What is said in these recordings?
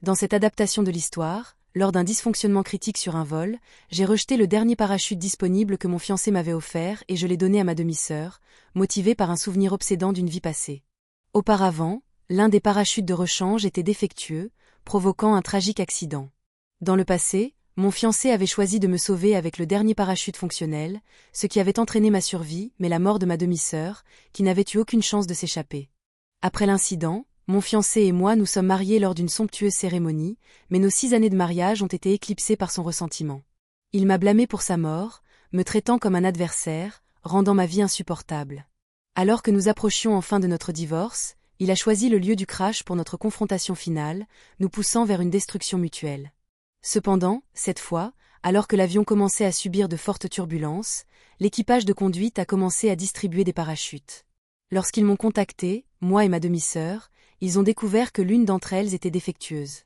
Dans cette adaptation de l'histoire, lors d'un dysfonctionnement critique sur un vol, j'ai rejeté le dernier parachute disponible que mon fiancé m'avait offert et je l'ai donné à ma demi-sœur, motivée par un souvenir obsédant d'une vie passée. Auparavant, l'un des parachutes de rechange était défectueux, provoquant un tragique accident. Dans le passé, mon fiancé avait choisi de me sauver avec le dernier parachute fonctionnel, ce qui avait entraîné ma survie, mais la mort de ma demi-sœur, qui n'avait eu aucune chance de s'échapper. Après l'incident, mon fiancé et moi nous sommes mariés lors d'une somptueuse cérémonie, mais nos 6 années de mariage ont été éclipsées par son ressentiment. Il m'a blâmé pour sa mort, me traitant comme un adversaire, rendant ma vie insupportable. Alors que nous approchions enfin de notre divorce, il a choisi le lieu du crash pour notre confrontation finale, nous poussant vers une destruction mutuelle. Cependant, cette fois, alors que l'avion commençait à subir de fortes turbulences, l'équipage de conduite a commencé à distribuer des parachutes. Lorsqu'ils m'ont contacté, moi et ma demi-sœur, ils ont découvert que l'une d'entre elles était défectueuse.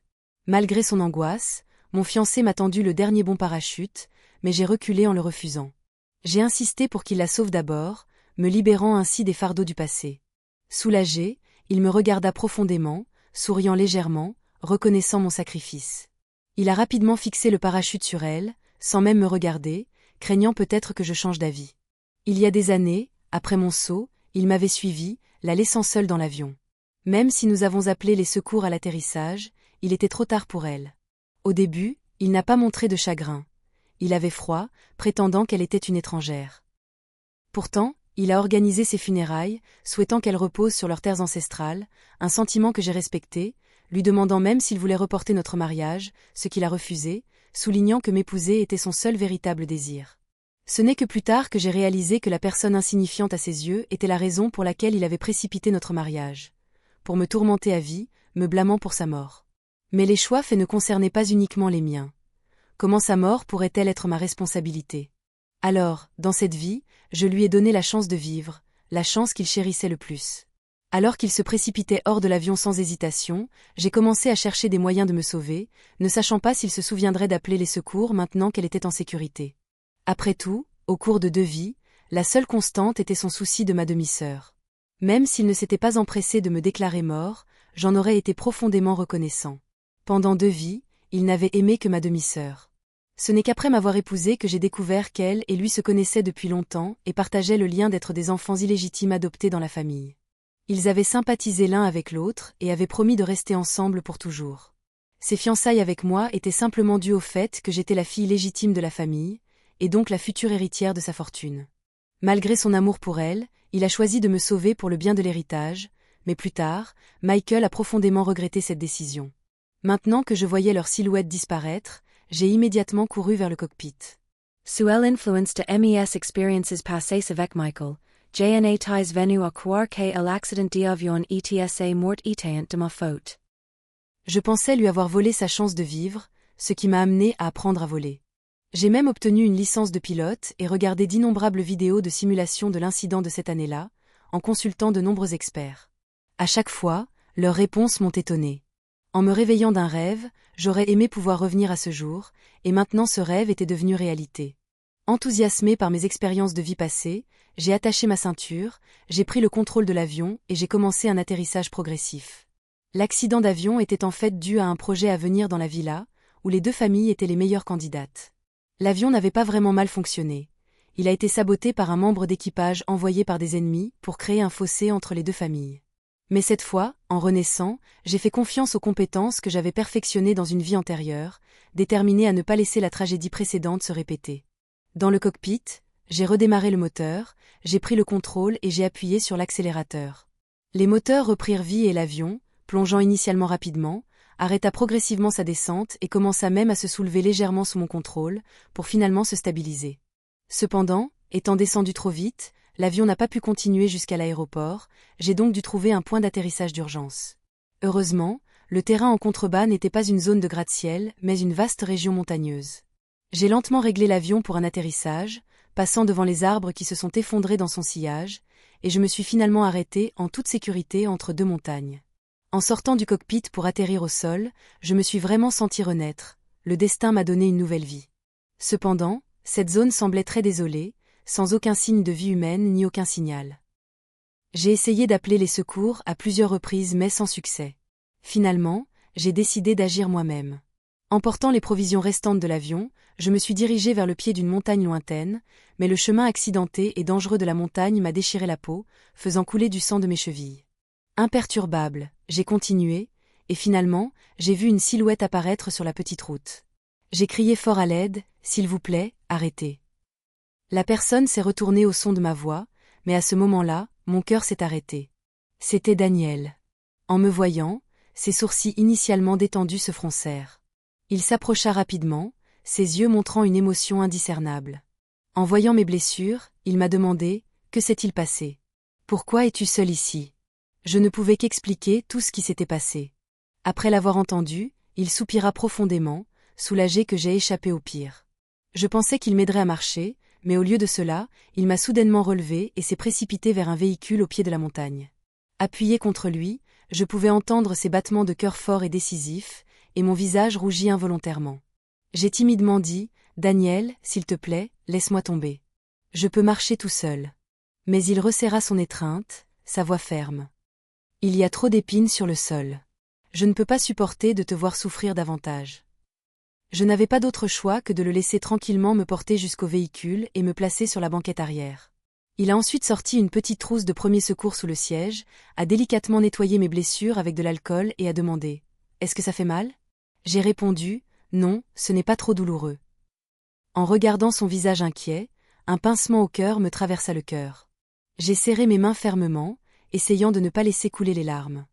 Malgré son angoisse, mon fiancé m'a tendu le dernier bon parachute, mais j'ai reculé en le refusant. J'ai insisté pour qu'il la sauve d'abord, me libérant ainsi des fardeaux du passé. Soulagé, il me regarda profondément, souriant légèrement, reconnaissant mon sacrifice. Il a rapidement fixé le parachute sur elle, sans même me regarder, craignant peut-être que je change d'avis. Il y a des années, après mon saut, il m'avait suivi, la laissant seule dans l'avion. Même si nous avons appelé les secours à l'atterrissage, il était trop tard pour elle. Au début, il n'a pas montré de chagrin. Il avait froid, prétendant qu'elle était une étrangère. Pourtant, il a organisé ses funérailles, souhaitant qu'elle repose sur leurs terres ancestrales, un sentiment que j'ai respecté, lui demandant même s'il voulait reporter notre mariage, ce qu'il a refusé, soulignant que m'épouser était son seul véritable désir. Ce n'est que plus tard que j'ai réalisé que la personne insignifiante à ses yeux était la raison pour laquelle il avait précipité notre mariage. Pour me tourmenter à vie, me blâmant pour sa mort. Mais les choix faits ne concernaient pas uniquement les miens. Comment sa mort pourrait-elle être ma responsabilité? Alors, dans cette vie, je lui ai donné la chance de vivre, la chance qu'il chérissait le plus. Alors qu'il se précipitait hors de l'avion sans hésitation, j'ai commencé à chercher des moyens de me sauver, ne sachant pas s'il se souviendrait d'appeler les secours maintenant qu'elle était en sécurité. Après tout, au cours de 2 vies, la seule constante était son souci de ma demi-sœur. Même s'il ne s'était pas empressé de me déclarer mort, j'en aurais été profondément reconnaissant. Pendant 2 vies, il n'avait aimé que ma demi-sœur. Ce n'est qu'après m'avoir épousée que j'ai découvert qu'elle et lui se connaissaient depuis longtemps et partageaient le lien d'être des enfants illégitimes adoptés dans la famille. Ils avaient sympathisé l'un avec l'autre et avaient promis de rester ensemble pour toujours. Ses fiançailles avec moi étaient simplement dues au fait que j'étais la fille légitime de la famille, et donc la future héritière de sa fortune. Malgré son amour pour elle, il a choisi de me sauver pour le bien de l'héritage, mais plus tard, Michael a profondément regretté cette décision. Maintenant que je voyais leur silhouette disparaître, j'ai immédiatement couru vers le cockpit. Suel influence de mes experiences passées avec Michael, JNA ties venu à croire que l'accident d'avion était mort éteint de ma faute. Je pensais lui avoir volé sa chance de vivre, ce qui m'a amené à apprendre à voler. J'ai même obtenu une licence de pilote et regardé d'innombrables vidéos de simulation de l'incident de cette année-là, en consultant de nombreux experts. À chaque fois, leurs réponses m'ont étonné. En me réveillant d'un rêve, j'aurais aimé pouvoir revenir à ce jour, et maintenant ce rêve était devenu réalité. Enthousiasmé par mes expériences de vie passée, j'ai attaché ma ceinture, j'ai pris le contrôle de l'avion et j'ai commencé un atterrissage progressif. L'accident d'avion était en fait dû à un projet à venir dans la villa, où les 2 familles étaient les meilleures candidates. L'avion n'avait pas vraiment mal fonctionné. Il a été saboté par un membre d'équipage envoyé par des ennemis pour créer un fossé entre les 2 familles. Mais cette fois, en renaissant, j'ai fait confiance aux compétences que j'avais perfectionnées dans une vie antérieure, déterminé à ne pas laisser la tragédie précédente se répéter. Dans le cockpit, j'ai redémarré le moteur, j'ai pris le contrôle et j'ai appuyé sur l'accélérateur. Les moteurs reprirent vie et l'avion, plongeant initialement rapidement, arrêta progressivement sa descente et commença même à se soulever légèrement sous mon contrôle, pour finalement se stabiliser. Cependant, étant descendu trop vite, l'avion n'a pas pu continuer jusqu'à l'aéroport, j'ai donc dû trouver un point d'atterrissage d'urgence. Heureusement, le terrain en contrebas n'était pas une zone de gratte-ciel, mais une vaste région montagneuse. J'ai lentement réglé l'avion pour un atterrissage, passant devant les arbres qui se sont effondrés dans son sillage, et je me suis finalement arrêté en toute sécurité entre 2 montagnes. En sortant du cockpit pour atterrir au sol, je me suis vraiment senti renaître, le destin m'a donné une nouvelle vie. Cependant, cette zone semblait très désolée, sans aucun signe de vie humaine ni aucun signal. J'ai essayé d'appeler les secours à plusieurs reprises mais sans succès. Finalement, j'ai décidé d'agir moi-même. Emportant les provisions restantes de l'avion, je me suis dirigé vers le pied d'une montagne lointaine, mais le chemin accidenté et dangereux de la montagne m'a déchiré la peau, faisant couler du sang de mes chevilles. Imperturbable, j'ai continué, et finalement, j'ai vu une silhouette apparaître sur la petite route. J'ai crié fort à l'aide, « S'il vous plaît, arrêtez !» La personne s'est retournée au son de ma voix, mais à ce moment-là, mon cœur s'est arrêté. C'était Daniel. En me voyant, ses sourcils initialement détendus se froncèrent. Il s'approcha rapidement, ses yeux montrant une émotion indiscernable. En voyant mes blessures, il m'a demandé « Que s'est-il passé ? Pourquoi es-tu seul ici ?» Je ne pouvais qu'expliquer tout ce qui s'était passé. Après l'avoir entendu, il soupira profondément, soulagé que j'ai échappé au pire. Je pensais qu'il m'aiderait à marcher, mais au lieu de cela, il m'a soudainement relevé et s'est précipité vers un véhicule au pied de la montagne. Appuyé contre lui, je pouvais entendre ses battements de cœur forts et décisifs, et mon visage rougit involontairement. J'ai timidement dit « Daniel, s'il te plaît, laisse-moi tomber. Je peux marcher tout seul. » Mais il resserra son étreinte, sa voix ferme. « Il y a trop d'épines sur le sol. Je ne peux pas supporter de te voir souffrir davantage. » Je n'avais pas d'autre choix que de le laisser tranquillement me porter jusqu'au véhicule et me placer sur la banquette arrière. Il a ensuite sorti une petite trousse de premier secours sous le siège, a délicatement nettoyé mes blessures avec de l'alcool et a demandé « Est-ce que ça fait mal ?» J'ai répondu « Non, ce n'est pas trop douloureux. » En regardant son visage inquiet, un pincement au cœur me traversa le cœur. J'ai serré mes mains fermement, essayant de ne pas laisser couler les larmes.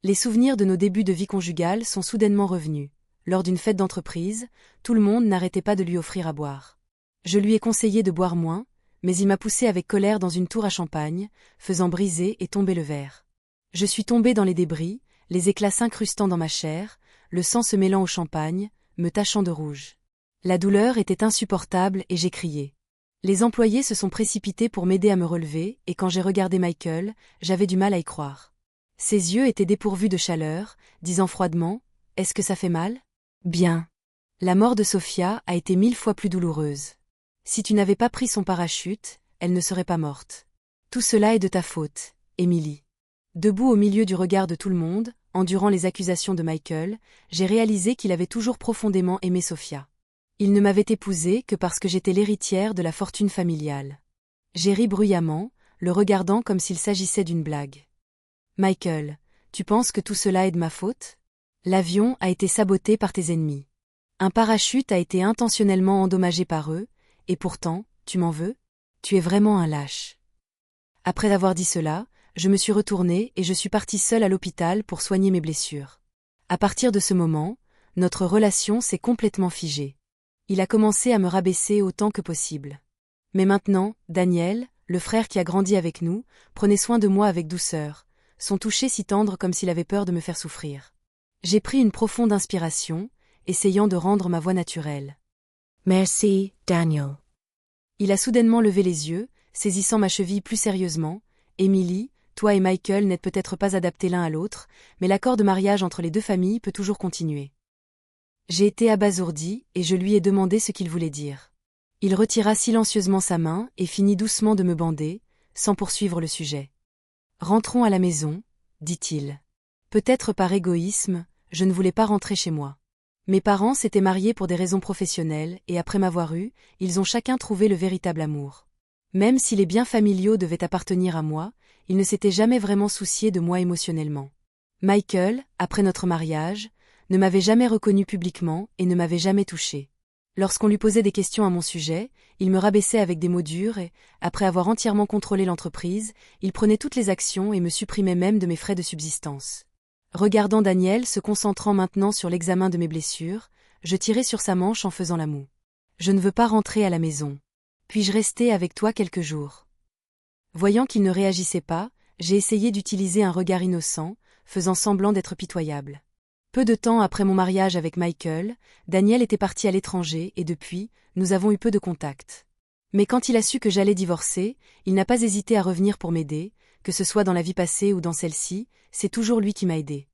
Les souvenirs de nos débuts de vie conjugale sont soudainement revenus. Lors d'une fête d'entreprise, tout le monde n'arrêtait pas de lui offrir à boire. Je lui ai conseillé de boire moins, mais il m'a poussé avec colère dans une tour à champagne, faisant briser et tomber le verre. Je suis tombé dans les débris, les éclats s'incrustant dans ma chair, le sang se mêlant au champagne, me tachant de rouge. La douleur était insupportable et j'ai crié. Les employés se sont précipités pour m'aider à me relever et quand j'ai regardé Michael, j'avais du mal à y croire. Ses yeux étaient dépourvus de chaleur, disant froidement « Est-ce que ça fait mal ?» Bien. La mort de Sophia a été 1000 fois plus douloureuse. Si tu n'avais pas pris son parachute, elle ne serait pas morte. Tout cela est de ta faute, Emily. Debout au milieu du regard de tout le monde, endurant les accusations de Michael, j'ai réalisé qu'il avait toujours profondément aimé Sophia. Il ne m'avait épousée que parce que j'étais l'héritière de la fortune familiale. J'ai ri bruyamment, le regardant comme s'il s'agissait d'une blague. Michael, tu penses que tout cela est de ma faute ? L'avion a été saboté par tes ennemis. Un parachute a été intentionnellement endommagé par eux, et pourtant, tu m'en veux ? Tu es vraiment un lâche. Après avoir dit cela, je me suis retournée et je suis partie seule à l'hôpital pour soigner mes blessures. À partir de ce moment, notre relation s'est complètement figée. Il a commencé à me rabaisser autant que possible. Mais maintenant, Daniel, le frère qui a grandi avec nous, prenait soin de moi avec douceur, son toucher si tendre comme s'il avait peur de me faire souffrir. J'ai pris une profonde inspiration, essayant de rendre ma voix naturelle. Merci, Daniel. Il a soudainement levé les yeux, saisissant ma cheville plus sérieusement. Emily, toi et Michael n'êtes peut-être pas adaptés l'un à l'autre, mais l'accord de mariage entre les deux familles peut toujours continuer. J'ai été abasourdie et je lui ai demandé ce qu'il voulait dire. Il retira silencieusement sa main et finit doucement de me bander, sans poursuivre le sujet. Rentrons à la maison, dit-il. Peut-être par égoïsme, je ne voulais pas rentrer chez moi. Mes parents s'étaient mariés pour des raisons professionnelles et après m'avoir eue, ils ont chacun trouvé le véritable amour. Même si les biens familiaux devaient appartenir à moi, ils ne s'étaient jamais vraiment souciés de moi émotionnellement. Michael, après notre mariage, ne m'avait jamais reconnu publiquement et ne m'avait jamais touché. Lorsqu'on lui posait des questions à mon sujet, il me rabaissait avec des mots durs et, après avoir entièrement contrôlé l'entreprise, il prenait toutes les actions et me supprimait même de mes frais de subsistance. Regardant Daniel se concentrant maintenant sur l'examen de mes blessures, je tirai sur sa manche en faisant la moue. Je ne veux pas rentrer à la maison. Puis-je rester avec toi quelques jours ? Voyant qu'il ne réagissait pas, j'ai essayé d'utiliser un regard innocent, faisant semblant d'être pitoyable. Peu de temps après mon mariage avec Michael, Daniel était parti à l'étranger et depuis, nous avons eu peu de contact. Mais quand il a su que j'allais divorcer, il n'a pas hésité à revenir pour m'aider, que ce soit dans la vie passée ou dans celle-ci, c'est toujours lui qui m'a aidé.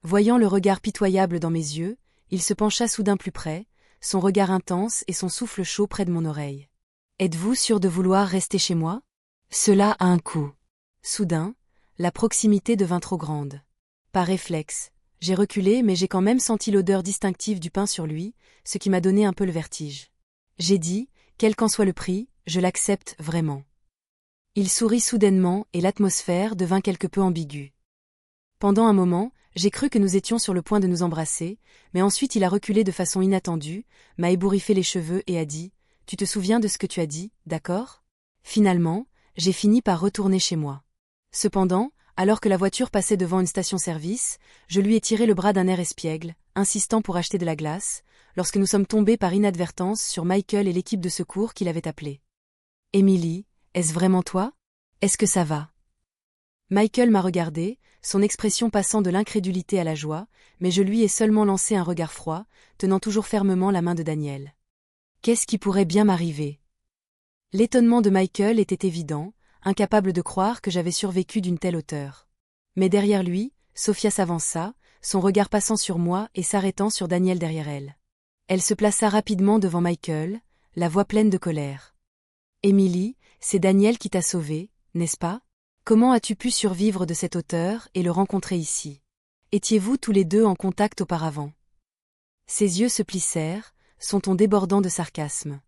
Voyant le regard pitoyable dans mes yeux, il se pencha soudain plus près, son regard intense et son souffle chaud près de mon oreille. « Êtes-vous sûr de vouloir rester chez moi ? Cela a un coût. » Soudain, la proximité devint trop grande. Par réflexe, J'ai reculé mais j'ai quand même senti l'odeur distinctive du pain sur lui, ce qui m'a donné un peu le vertige. J'ai dit, quel qu'en soit le prix, je l'accepte vraiment. Il sourit soudainement et l'atmosphère devint quelque peu ambiguë. Pendant un moment, j'ai cru que nous étions sur le point de nous embrasser, mais ensuite il a reculé de façon inattendue, m'a ébouriffé les cheveux et a dit « Tu te souviens de ce que tu as dit, d'accord ?» Finalement, j'ai fini par retourner chez moi. Cependant, alors que la voiture passait devant une station-service, je lui ai tiré le bras d'un air espiègle, insistant pour acheter de la glace, lorsque nous sommes tombés par inadvertance sur Michael et l'équipe de secours qui l'avaient appelé. « Emily, est-ce vraiment toi? Est-ce que ça va ?» Michael m'a regardé, son expression passant de l'incrédulité à la joie, mais je lui ai seulement lancé un regard froid, tenant toujours fermement la main de Daniel. Qu'est-ce qui pourrait bien m'arriver? L'étonnement de Michael était évident, incapable de croire que j'avais survécu d'une telle hauteur. Mais derrière lui, Sophia s'avança, son regard passant sur moi et s'arrêtant sur Daniel derrière elle. Elle se plaça rapidement devant Michael, la voix pleine de colère. « Emily, c'est Daniel qui t'a sauvée, n'est-ce pas? Comment as-tu pu survivre de cette hauteur et le rencontrer ici? Étiez-vous tous les deux en contact auparavant? » Ses yeux se plissèrent, son ton débordant de sarcasme.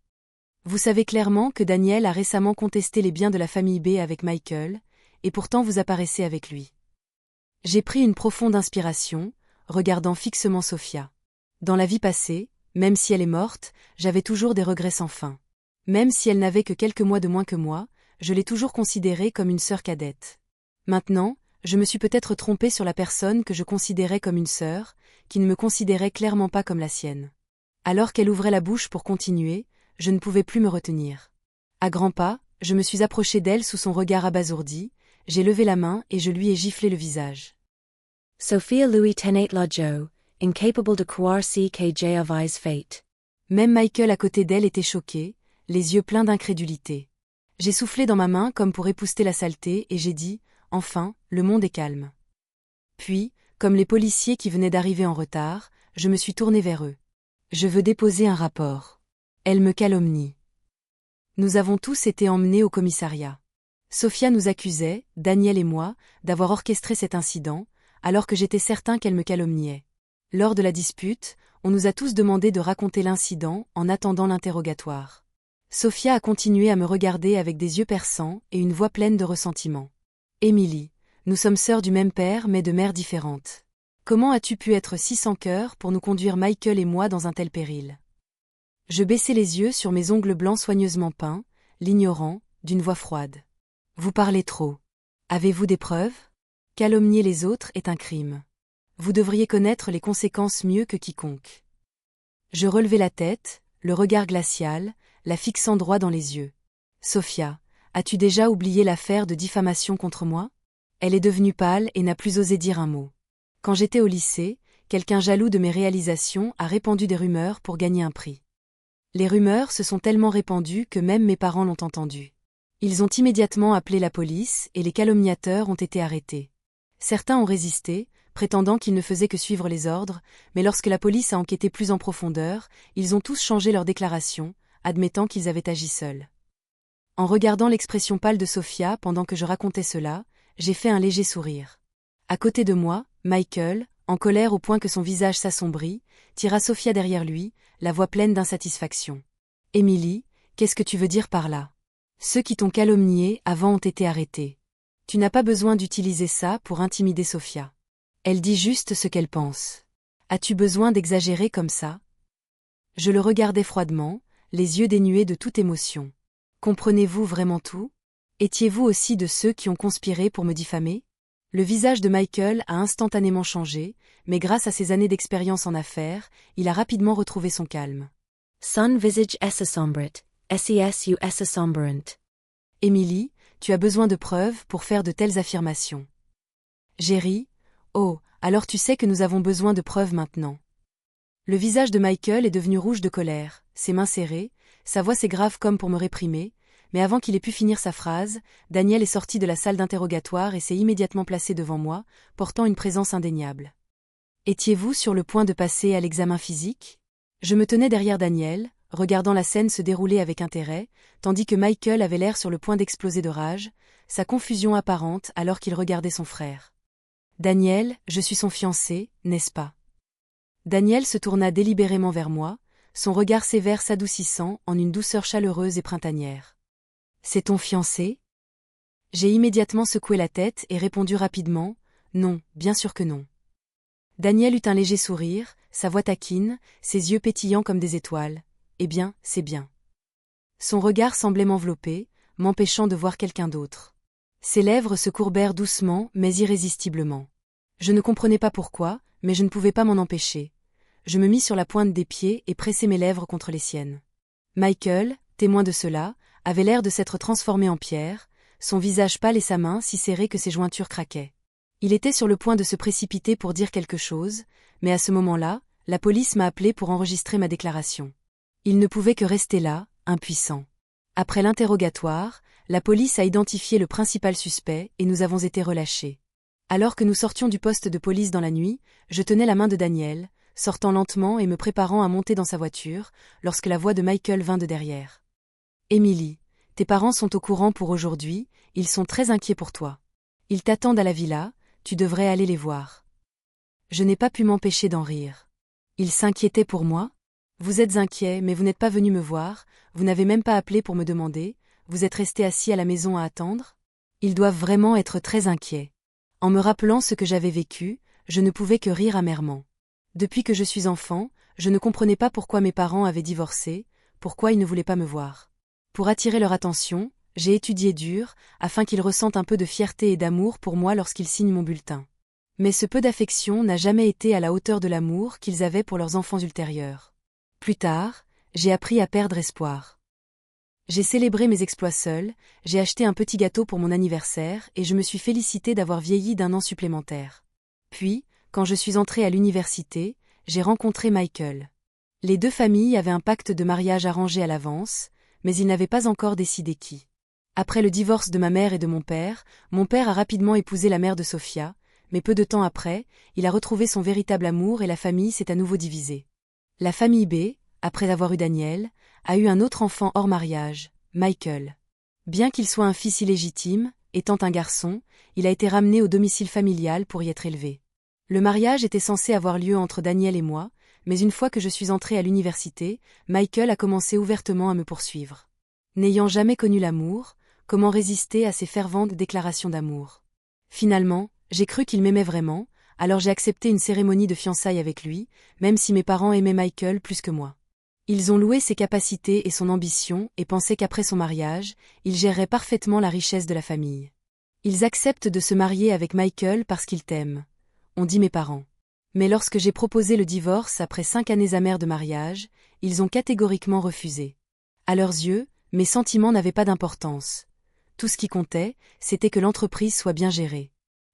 « Vous savez clairement que Daniel a récemment contesté les biens de la famille B avec Michael, et pourtant vous apparaissez avec lui. » J'ai pris une profonde inspiration, regardant fixement Sophia. Dans la vie passée, même si elle est morte, j'avais toujours des regrets sans fin. Même si elle n'avait que quelques mois de moins que moi, je l'ai toujours considérée comme une sœur cadette. Maintenant, je me suis peut-être trompée sur la personne que je considérais comme une sœur, qui ne me considérait clairement pas comme la sienne. Alors qu'elle ouvrait la bouche pour continuer, je ne pouvais plus me retenir. À grands pas, je me suis approchée d'elle sous son regard abasourdi, j'ai levé la main et je lui ai giflé le visage. Sophia Louis tenait la Joe, incapable de croire ce que j'avais fait. Même Michael à côté d'elle était choqué, les yeux pleins d'incrédulité. J'ai soufflé dans ma main comme pour épousseter la saleté et j'ai dit « Enfin, le monde est calme. » Puis, comme les policiers qui venaient d'arriver en retard, je me suis tournée vers eux. « Je veux déposer un rapport. Elle me calomnie. » Nous avons tous été emmenés au commissariat. Sophia nous accusait, Daniel et moi, d'avoir orchestré cet incident, alors que j'étais certain qu'elle me calomniait. Lors de la dispute, on nous a tous demandé de raconter l'incident en attendant l'interrogatoire. Sophia a continué à me regarder avec des yeux perçants et une voix pleine de ressentiment. « Émilie, nous sommes sœurs du même père mais de mères différentes. Comment as-tu pu être si sans cœur pour nous conduire Michael et moi dans un tel péril ?» Je baissai les yeux sur mes ongles blancs soigneusement peints, l'ignorant, d'une voix froide. « Vous parlez trop. Avez-vous des preuves? Calomnier les autres est un crime. Vous devriez connaître les conséquences mieux que quiconque. » Je relevai la tête, le regard glacial, la fixant droit dans les yeux. « Sophia, as-tu déjà oublié l'affaire de diffamation contre moi ?» Elle est devenue pâle et n'a plus osé dire un mot. Quand j'étais au lycée, quelqu'un jaloux de mes réalisations a répandu des rumeurs pour gagner un prix. Les rumeurs se sont tellement répandues que même mes parents l'ont entendu. Ils ont immédiatement appelé la police et les calomniateurs ont été arrêtés. Certains ont résisté, prétendant qu'ils ne faisaient que suivre les ordres, mais lorsque la police a enquêté plus en profondeur, ils ont tous changé leur déclaration, admettant qu'ils avaient agi seuls. En regardant l'expression pâle de Sophia pendant que je racontais cela, j'ai fait un léger sourire. À côté de moi, Michael, en colère au point que son visage s'assombrit, tira Sophia derrière lui, la voix pleine d'insatisfaction. « Émilie, qu'est-ce que tu veux dire par là? Ceux qui t'ont calomnié avant ont été arrêtés. Tu n'as pas besoin d'utiliser ça pour intimider Sophia. Elle dit juste ce qu'elle pense. As-tu besoin d'exagérer comme ça ?» Je le regardais froidement, les yeux dénués de toute émotion. « Comprenez-vous vraiment tout? Étiez-vous aussi de ceux qui ont conspiré pour me diffamer ?» Le visage de Michael a instantanément changé, mais grâce à ses années d'expérience en affaires, il a rapidement retrouvé son calme. Son visage assombrit, SESU assombrant. « Émilie, tu as besoin de preuves pour faire de telles affirmations. » J'ai ri. « Oh, alors tu sais que nous avons besoin de preuves maintenant. » Le visage de Michael est devenu rouge de colère, ses mains serrées, sa voix s'est grave comme pour me réprimer, mais avant qu'il ait pu finir sa phrase, Daniel est sorti de la salle d'interrogatoire et s'est immédiatement placé devant moi, portant une présence indéniable. « Étiez-vous sur le point de passer à l'examen physique ?» Je me tenais derrière Daniel, regardant la scène se dérouler avec intérêt, tandis que Michael avait l'air sur le point d'exploser de rage, sa confusion apparente alors qu'il regardait son frère. Daniel, je suis son fiancé, n'est-ce pas? Daniel se tourna délibérément vers moi, son regard sévère s'adoucissant en une douceur chaleureuse et printanière. C'est ton fiancé? J'ai immédiatement secoué la tête et répondu rapidement, non, bien sûr que non. Daniel eut un léger sourire, sa voix taquine, ses yeux pétillants comme des étoiles. Eh bien, c'est bien. Son regard semblait m'envelopper, m'empêchant de voir quelqu'un d'autre. Ses lèvres se courbèrent doucement mais irrésistiblement. Je ne comprenais pas pourquoi, mais je ne pouvais pas m'en empêcher. Je me mis sur la pointe des pieds et pressai mes lèvres contre les siennes. Michael, témoin de cela, avait l'air de s'être transformé en pierre, son visage pâle et sa main si serrée que ses jointures craquaient. Il était sur le point de se précipiter pour dire quelque chose, mais à ce moment-là, la police m'a appelé pour enregistrer ma déclaration. Il ne pouvait que rester là, impuissant. Après l'interrogatoire, la police a identifié le principal suspect et nous avons été relâchés. Alors que nous sortions du poste de police dans la nuit, je tenais la main de Daniel, sortant lentement et me préparant à monter dans sa voiture, lorsque la voix de Michael vint de derrière. « Emily, tes parents sont au courant pour aujourd'hui, ils sont très inquiets pour toi. Ils t'attendent à la villa, tu devrais aller les voir. » Je n'ai pas pu m'empêcher d'en rire. Ils s'inquiétaient pour moi? Vous êtes inquiet, mais vous n'êtes pas venu me voir, vous n'avez même pas appelé pour me demander, vous êtes resté assis à la maison à attendre? Ils doivent vraiment être très inquiets. En me rappelant ce que j'avais vécu, je ne pouvais que rire amèrement. Depuis que je suis enfant, je ne comprenais pas pourquoi mes parents avaient divorcé, pourquoi ils ne voulaient pas me voir. Pour attirer leur attention, j'ai étudié dur, afin qu'ils ressentent un peu de fierté et d'amour pour moi lorsqu'ils signent mon bulletin. Mais ce peu d'affection n'a jamais été à la hauteur de l'amour qu'ils avaient pour leurs enfants ultérieurs. Plus tard, j'ai appris à perdre espoir. J'ai célébré mes exploits seul, j'ai acheté un petit gâteau pour mon anniversaire et je me suis félicité d'avoir vieilli d'1 an supplémentaire. Puis, quand je suis entrée à l'université, j'ai rencontré Michael. Les deux familles avaient un pacte de mariage arrangé à l'avance, mais ils n'avaient pas encore décidé qui. Après le divorce de ma mère et de mon père a rapidement épousé la mère de Sophia, mais peu de temps après, il a retrouvé son véritable amour et la famille s'est à nouveau divisée. La famille B, après avoir eu Daniel, a eu un autre enfant hors mariage, Michael. Bien qu'il soit un fils illégitime, étant un garçon, il a été ramené au domicile familial pour y être élevé. Le mariage était censé avoir lieu entre Daniel et moi, mais une fois que je suis entrée à l'université, Michael a commencé ouvertement à me poursuivre. N'ayant jamais connu l'amour, comment résister à ces ferventes déclarations d'amour? Finalement, j'ai cru qu'il m'aimait vraiment, alors j'ai accepté une cérémonie de fiançailles avec lui, même si mes parents aimaient Michael plus que moi. Ils ont loué ses capacités et son ambition et pensaient qu'après son mariage, il gérerait parfaitement la richesse de la famille. Ils acceptent de se marier avec Michael parce qu'ils t'aiment, ont dit mes parents. Mais lorsque j'ai proposé le divorce après 5 années amères de mariage, ils ont catégoriquement refusé. À leurs yeux, mes sentiments n'avaient pas d'importance. Tout ce qui comptait, c'était que l'entreprise soit bien gérée.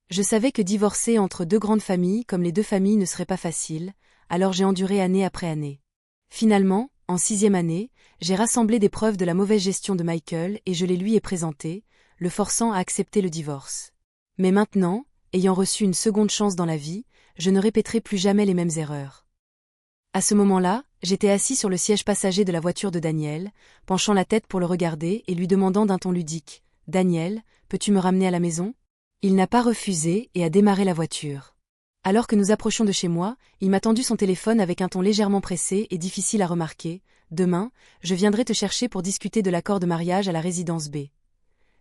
Je savais que divorcer entre deux grandes familles comme les deux familles ne serait pas facile, alors j'ai enduré année après année. Finalement, en 6e année, j'ai rassemblé des preuves de la mauvaise gestion de Michael et je les lui ai présentées, le forçant à accepter le divorce. Mais maintenant, ayant reçu une seconde chance dans la vie, je ne répéterai plus jamais les mêmes erreurs. À ce moment-là, j'étais assis sur le siège passager de la voiture de Daniel, penchant la tête pour le regarder et lui demandant d'un ton ludique, « Daniel, peux-tu me ramener à la maison ?» Il n'a pas refusé et a démarré la voiture. Alors que nous approchions de chez moi, il m'a tendu son téléphone avec un ton légèrement pressé et difficile à remarquer. « Demain, je viendrai te chercher pour discuter de l'accord de mariage à la résidence B. »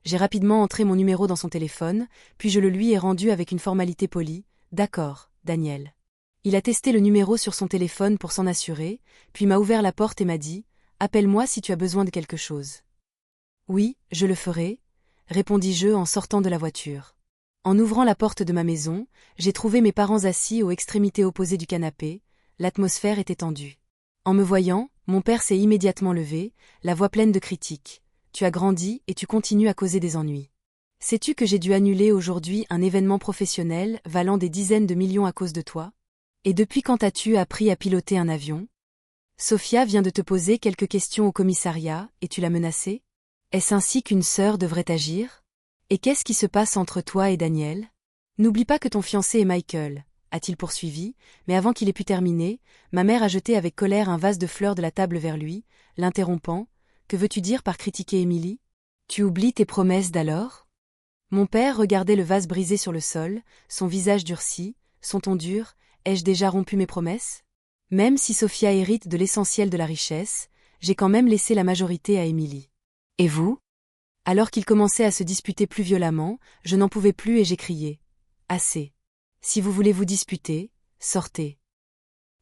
J'ai rapidement entré mon numéro dans son téléphone, puis je le lui ai rendu avec une formalité polie. « D'accord, Daniel. » Il a testé le numéro sur son téléphone pour s'en assurer, puis m'a ouvert la porte et m'a dit « Appelle-moi si tu as besoin de quelque chose. » « Oui, je le ferai, » répondis-je en sortant de la voiture. En ouvrant la porte de ma maison, j'ai trouvé mes parents assis aux extrémités opposées du canapé, l'atmosphère était tendue. En me voyant, mon père s'est immédiatement levé, la voix pleine de critiques. « Tu as grandi et tu continues à causer des ennuis. Sais-tu que j'ai dû annuler aujourd'hui un événement professionnel valant des dizaines de millions à cause de toi? Et depuis quand as-tu appris à piloter un avion? Sophia vient de te poser quelques questions au commissariat et tu l'as menacée? Est-ce ainsi qu'une sœur devrait agir? Et qu'est-ce qui se passe entre toi et Daniel? N'oublie pas que ton fiancé est Michael, a-t-il poursuivi, mais avant qu'il ait pu terminer, ma mère a jeté avec colère un vase de fleurs de la table vers lui, l'interrompant. Que veux-tu dire par critiquer Emily? Tu oublies tes promesses d'alors? Mon père regardait le vase brisé sur le sol, son visage durci, son ton dur. Ai-je déjà rompu mes promesses? Même si Sophia hérite de l'essentiel de la richesse, j'ai quand même laissé la majorité à Émilie. Et vous? Alors qu'ils commençaient à se disputer plus violemment, je n'en pouvais plus et j'ai crié. Assez. Si vous voulez vous disputer, sortez.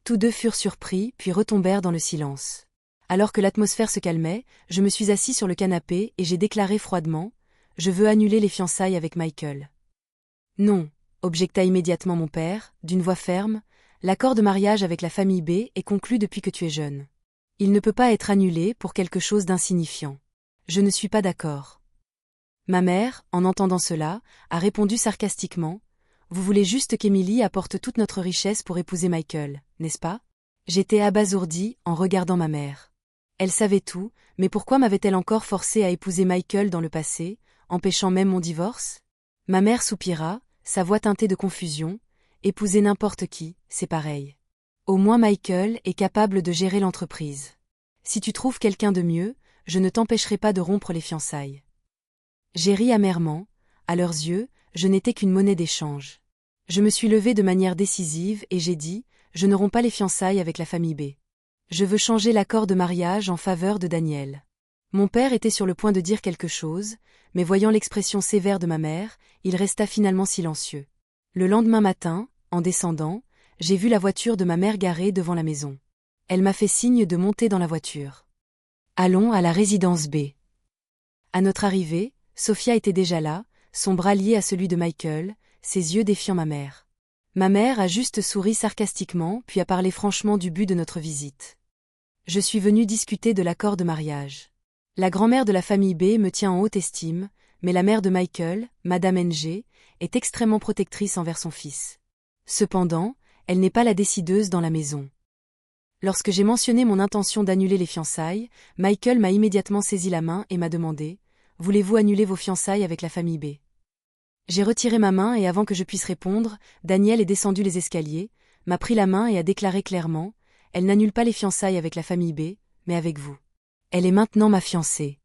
Tous deux furent surpris, puis retombèrent dans le silence. Alors que l'atmosphère se calmait, je me suis assis sur le canapé et j'ai déclaré froidement: je veux annuler les fiançailles avec Michael. Non, objecta immédiatement mon père, d'une voix ferme, l'accord de mariage avec la famille B est conclu depuis que tu es jeune. Il ne peut pas être annulé pour quelque chose d'insignifiant. Je ne suis pas d'accord. Ma mère, en entendant cela, a répondu sarcastiquement: vous voulez juste qu'Émilie apporte toute notre richesse pour épouser Michael, n'est-ce pas? J'étais abasourdie en regardant ma mère. Elle savait tout, mais pourquoi m'avait-elle encore forcée à épouser Michael dans le passé, empêchant même mon divorce? Ma mère soupira, sa voix teintée de confusion: épouser n'importe qui, c'est pareil. Au moins Michael est capable de gérer l'entreprise. Si tu trouves quelqu'un de mieux, je ne t'empêcherai pas de rompre les fiançailles. J'ai ri amèrement, à leurs yeux, je n'étais qu'une monnaie d'échange. Je me suis levée de manière décisive et j'ai dit: je ne romps pas les fiançailles avec la famille B. Je veux changer l'accord de mariage en faveur de Daniel. Mon père était sur le point de dire quelque chose, mais voyant l'expression sévère de ma mère, il resta finalement silencieux. Le lendemain matin, en descendant, j'ai vu la voiture de ma mère garée devant la maison. Elle m'a fait signe de monter dans la voiture. Allons à la résidence B. À notre arrivée, Sophia était déjà là, son bras lié à celui de Michael, ses yeux défiant ma mère. Ma mère a juste souri sarcastiquement puis a parlé franchement du but de notre visite. Je suis venue discuter de l'accord de mariage. La grand-mère de la famille B me tient en haute estime, mais la mère de Michael, Madame NG, est extrêmement protectrice envers son fils. Cependant, elle n'est pas la décideuse dans la maison. Lorsque j'ai mentionné mon intention d'annuler les fiançailles, Michael m'a immédiatement saisi la main et m'a demandé: voulez-vous annuler vos fiançailles avec la famille B? J'ai retiré ma main et avant que je puisse répondre, Daniel est descendu les escaliers, m'a pris la main et a déclaré clairement: elle n'annule pas les fiançailles avec la famille B, mais avec vous. Elle est maintenant ma fiancée.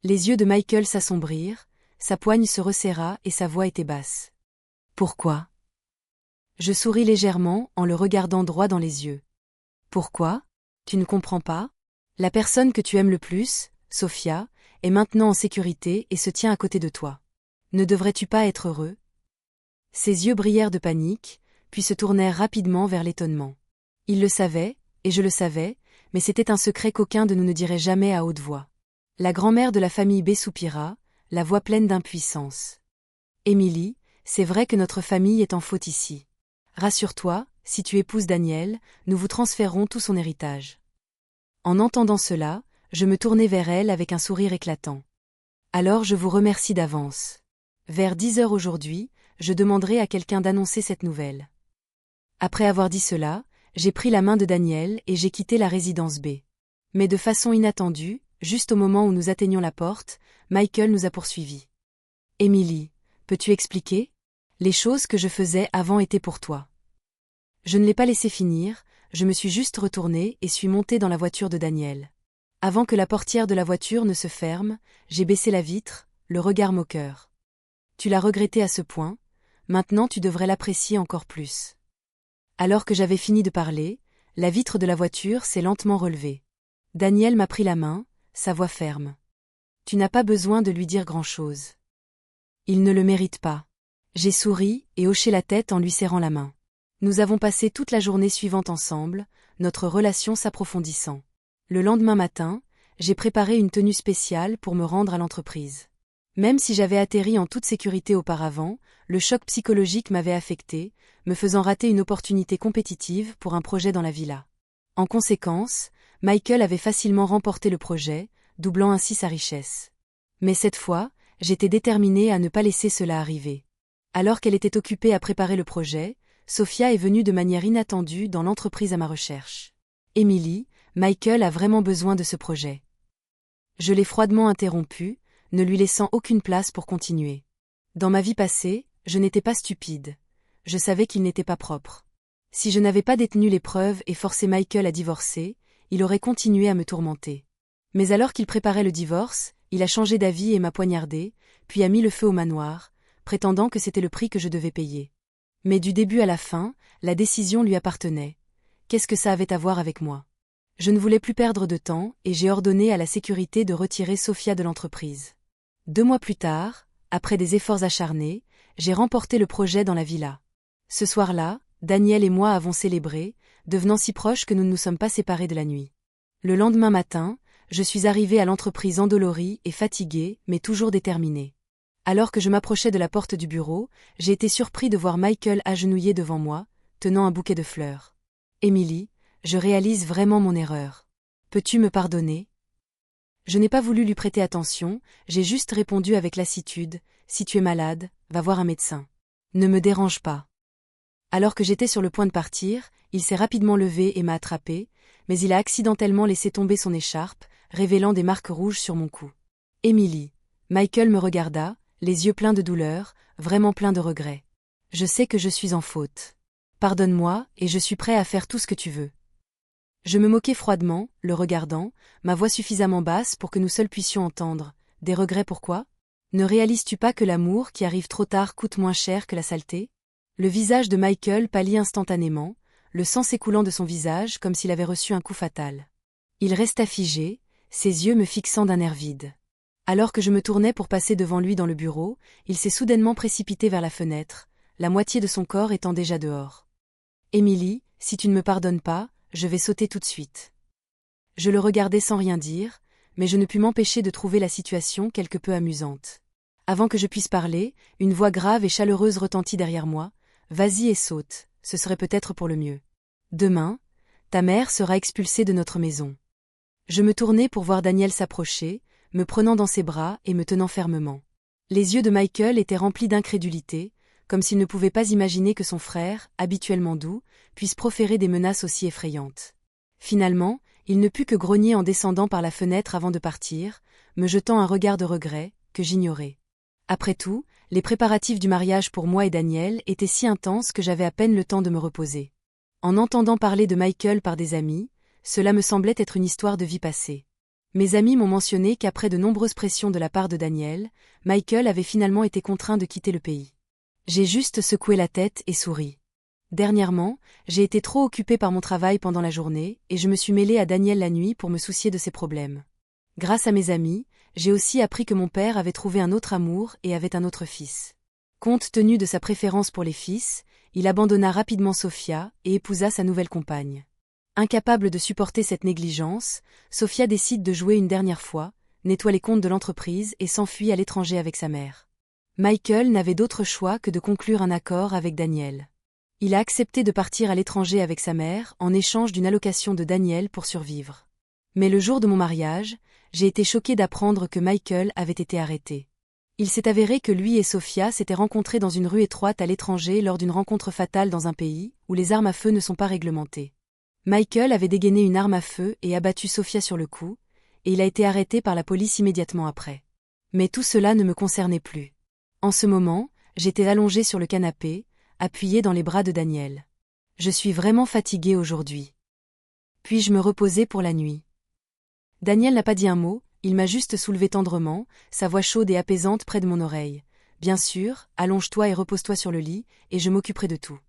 Les yeux de Michael s'assombrirent, sa poigne se resserra et sa voix était basse. Pourquoi? Je souris légèrement en le regardant droit dans les yeux. Pourquoi? Tu ne comprends pas? La personne que tu aimes le plus, Sophia, est maintenant en sécurité et se tient à côté de toi. Ne devrais-tu pas être heureux? Ses yeux brillèrent de panique, puis se tournèrent rapidement vers l'étonnement. Il le savait, et je le savais, mais c'était un secret qu'aucun de nous ne dirait jamais à haute voix. La grand-mère de la famille B soupira, la voix pleine d'impuissance. Émilie, c'est vrai que notre famille est en faute ici. Rassure-toi, si tu épouses Daniel, nous vous transférerons tout son héritage. En entendant cela, je me tournai vers elle avec un sourire éclatant. Alors je vous remercie d'avance. Vers 10 heures aujourd'hui, je demanderai à quelqu'un d'annoncer cette nouvelle. Après avoir dit cela, j'ai pris la main de Daniel et j'ai quitté la résidence B. Mais de façon inattendue, juste au moment où nous atteignions la porte, Michael nous a poursuivis. Émilie, peux-tu expliquer? Les choses que je faisais avant étaient pour toi. Je ne l'ai pas laissé finir, je me suis juste retournée et suis montée dans la voiture de Daniel. Avant que la portière de la voiture ne se ferme, j'ai baissé la vitre, le regard moqueur. Tu l'as regretté à ce point, maintenant tu devrais l'apprécier encore plus. Alors que j'avais fini de parler, la vitre de la voiture s'est lentement relevée. Daniel m'a pris la main, sa voix ferme. Tu n'as pas besoin de lui dire grand-chose. Il ne le mérite pas. J'ai souri et hoché la tête en lui serrant la main. Nous avons passé toute la journée suivante ensemble, notre relation s'approfondissant. Le lendemain matin, j'ai préparé une tenue spéciale pour me rendre à l'entreprise. Même si j'avais atterri en toute sécurité auparavant, le choc psychologique m'avait affecté, me faisant rater une opportunité compétitive pour un projet dans la villa. En conséquence, Michael avait facilement remporté le projet, doublant ainsi sa richesse. Mais cette fois, j'étais déterminée à ne pas laisser cela arriver. Alors qu'elle était occupée à préparer le projet, Sophia est venue de manière inattendue dans l'entreprise à ma recherche. Émilie, Michael a vraiment besoin de ce projet. Je l'ai froidement interrompue, ne lui laissant aucune place pour continuer. Dans ma vie passée, je n'étais pas stupide. Je savais qu'il n'était pas propre. Si je n'avais pas détenu les preuves et forcé Michael à divorcer, il aurait continué à me tourmenter. Mais alors qu'il préparait le divorce, il a changé d'avis et m'a poignardé, puis a mis le feu au manoir, prétendant que c'était le prix que je devais payer. Mais du début à la fin, la décision lui appartenait. Qu'est-ce que ça avait à voir avec moi? Je ne voulais plus perdre de temps et j'ai ordonné à la sécurité de retirer Sophia de l'entreprise. 2 mois plus tard, après des efforts acharnés, j'ai remporté le projet dans la villa. Ce soir-là, Daniel et moi avons célébré, devenant si proches que nous ne nous sommes pas séparés de la nuit. Le lendemain matin, je suis arrivée à l'entreprise endolorie et fatiguée, mais toujours déterminée. Alors que je m'approchais de la porte du bureau, j'ai été surpris de voir Michael agenouillé devant moi, tenant un bouquet de fleurs. « Emily, je réalise vraiment mon erreur. Peux-tu me pardonner ?» Je n'ai pas voulu lui prêter attention, j'ai juste répondu avec lassitude, « Si tu es malade, va voir un médecin. Ne me dérange pas. » Alors que j'étais sur le point de partir, il s'est rapidement levé et m'a attrapé, mais il a accidentellement laissé tomber son écharpe, révélant des marques rouges sur mon cou. « Emily. » Michael me regarda, les yeux pleins de douleur, vraiment pleins de regrets. « Je sais que je suis en faute. Pardonne-moi, et je suis prêt à faire tout ce que tu veux. » Je me moquais froidement, le regardant, ma voix suffisamment basse pour que nous seuls puissions entendre. « Des regrets pourquoi? Ne réalises-tu pas que l'amour qui arrive trop tard coûte moins cher que la saleté ?» Le visage de Michael pâlit instantanément, le sang s'écoulant de son visage comme s'il avait reçu un coup fatal. Il resta figé, ses yeux me fixant d'un air vide. Alors que je me tournais pour passer devant lui dans le bureau, il s'est soudainement précipité vers la fenêtre, la moitié de son corps étant déjà dehors. « Emily, si tu ne me pardonnes pas, je vais sauter tout de suite. » Je le regardais sans rien dire, mais je ne pus m'empêcher de trouver la situation quelque peu amusante. Avant que je puisse parler, une voix grave et chaleureuse retentit derrière moi. « Vas-y et saute, ce serait peut-être pour le mieux. Demain, ta mère sera expulsée de notre maison. » Je me tournai pour voir Daniel s'approcher, me prenant dans ses bras et me tenant fermement. Les yeux de Michael étaient remplis d'incrédulité, comme s'il ne pouvait pas imaginer que son frère, habituellement doux, puisse proférer des menaces aussi effrayantes. Finalement, il ne put que grogner en descendant par la fenêtre avant de partir, me jetant un regard de regret, que j'ignorais. Après tout, les préparatifs du mariage pour moi et Daniel étaient si intenses que j'avais à peine le temps de me reposer. En entendant parler de Michael par des amis, cela me semblait être une histoire de vie passée. Mes amis m'ont mentionné qu'après de nombreuses pressions de la part de Daniel, Michael avait finalement été contraint de quitter le pays. J'ai juste secoué la tête et souri. Dernièrement, j'ai été trop occupée par mon travail pendant la journée et je me suis mêlée à Daniel la nuit pour me soucier de ses problèmes. Grâce à mes amis, j'ai aussi appris que mon père avait trouvé un autre amour et avait un autre fils. Compte tenu de sa préférence pour les fils, il abandonna rapidement Sophia et épousa sa nouvelle compagne. Incapable de supporter cette négligence, Sophia décide de jouer une dernière fois, nettoie les comptes de l'entreprise et s'enfuit à l'étranger avec sa mère. Michael n'avait d'autre choix que de conclure un accord avec Daniel. Il a accepté de partir à l'étranger avec sa mère en échange d'une allocation de Daniel pour survivre. Mais le jour de mon mariage, j'ai été choquée d'apprendre que Michael avait été arrêté. Il s'est avéré que lui et Sophia s'étaient rencontrés dans une rue étroite à l'étranger lors d'une rencontre fatale dans un pays où les armes à feu ne sont pas réglementées. Michael avait dégainé une arme à feu et abattu Sophia sur le coup, et il a été arrêté par la police immédiatement après. Mais tout cela ne me concernait plus. En ce moment, j'étais allongée sur le canapé, appuyée dans les bras de Daniel. Je suis vraiment fatiguée aujourd'hui. Puis-je me reposer pour la nuit? Daniel n'a pas dit un mot, il m'a juste soulevée tendrement, sa voix chaude et apaisante près de mon oreille. Bien sûr, allonge-toi et repose-toi sur le lit, et je m'occuperai de tout.